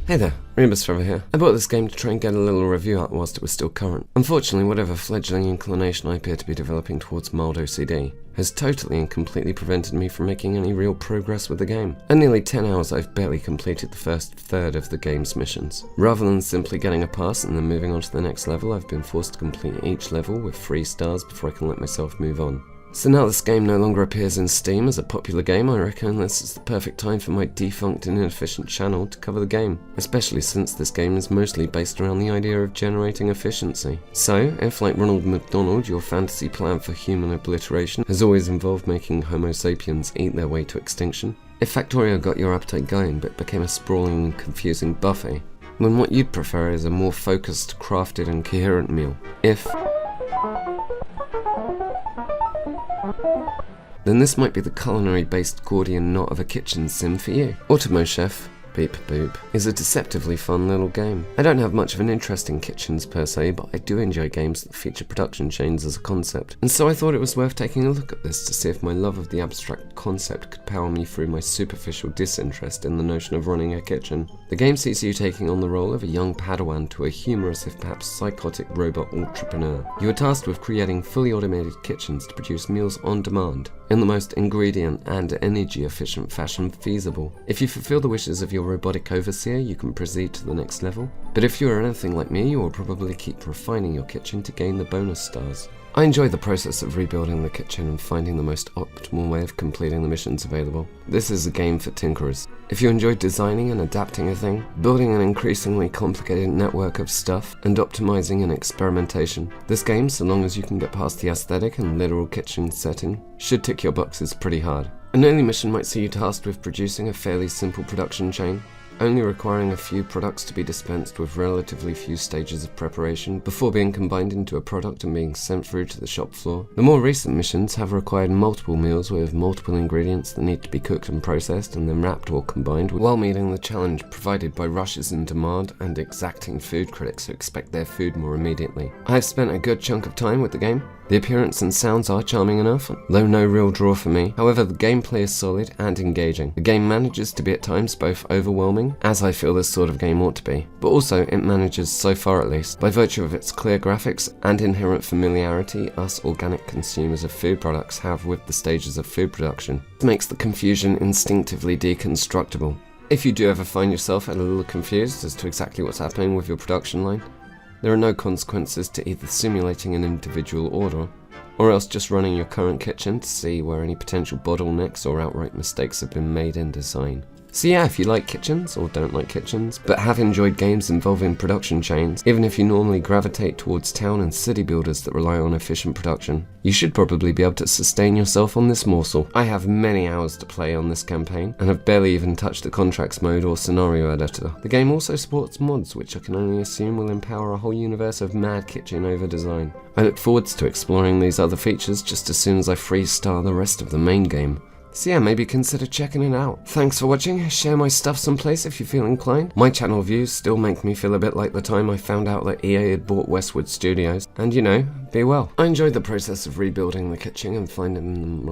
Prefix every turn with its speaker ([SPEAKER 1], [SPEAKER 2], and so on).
[SPEAKER 1] Hey there, Rebus over here. I bought this game to try and get a little review out whilst it was still current. Unfortunately, whatever fledgling inclination I appear to be developing towards mild OCD has totally and completely prevented me from making any real progress with the game. At nearly 10 hours, I've barely completed the first third of the game's missions. Rather than simply getting a pass and then moving on to the next level, I've been forced to complete each level with 3 stars before I can let myself move on. So now this game no longer appears in Steam as a popular game, I reckon this is the perfect time for my defunct and inefficient channel to cover the game, especially since this game is mostly based around the idea of generating efficiency. So, if like Ronald McDonald, your fantasy plan for human obliteration has always involved making Homo sapiens eat their way to extinction, if Factorio got your appetite going but became a sprawling and confusing buffet, then what you'd prefer is a more focused, crafted and coherent meal. Then this might be the culinary-based Gordian knot of a kitchen sim for you. Automachef, beep boop, is a deceptively fun little game. I don't have much of an interest in kitchens per se, but I do enjoy games that feature production chains as a concept, and so I thought it was worth taking a look at this to see if my love of the abstract concept could power me through my superficial disinterest in the notion of running a kitchen. The game sees you taking on the role of a young Padawan to a humorous if perhaps psychotic robot entrepreneur. You are tasked with creating fully automated kitchens to produce meals on demand, in the most ingredient and energy efficient fashion feasible. If you fulfill the wishes of your robotic overseer, you can proceed to the next level, but if you are anything like me, you will probably keep refining your kitchen to gain the bonus stars. I enjoy the process of rebuilding the kitchen and finding the most optimal way of completing the missions available. This is a game for tinkerers. If you enjoy designing and adapting a thing, building an increasingly complicated network of stuff, and optimizing and experimentation, this game, so long as you can get past the aesthetic and literal kitchen setting, should tick your boxes pretty hard. An early mission might see you tasked with producing a fairly simple production chain, only requiring a few products to be dispensed with relatively few stages of preparation before being combined into a product and being sent through to the shop floor. The more recent missions have required multiple meals with multiple ingredients that need to be cooked and processed and then wrapped or combined, while meeting the challenge provided by rushes in demand and exacting food critics who expect their food more immediately. I've spent a good chunk of time with the game. The appearance and sounds are charming enough, though no real draw for me. However, the gameplay is solid and engaging. The game manages to be at times both overwhelming, as I feel this sort of game ought to be, but also it manages, so far at least, by virtue of its clear graphics and inherent familiarity us organic consumers of food products have with the stages of food production. This makes the confusion instinctively deconstructible. If you do ever find yourself a little confused as to exactly what's happening with your production line, there are no consequences to either simulating an individual order, or else just running your current kitchen to see where any potential bottlenecks or outright mistakes have been made in design. So yeah, if you like kitchens, or don't like kitchens, but have enjoyed games involving production chains, even if you normally gravitate towards town and city builders that rely on efficient production, you should probably be able to sustain yourself on this morsel. I have many hours to play on this campaign, and have barely even touched the contracts mode or scenario editor. The game also supports mods, which I can only assume will empower a whole universe of mad kitchen over design. I look forwards to exploring these other features just as soon as I 3-star the rest of the main game. So yeah, maybe consider checking it out. Thanks for watching, share my stuff someplace if you feel inclined. My channel views still make me feel a bit like the time I found out that EA had bought Westwood Studios. And you know, be well. I enjoyed the process of rebuilding the kitchen and finding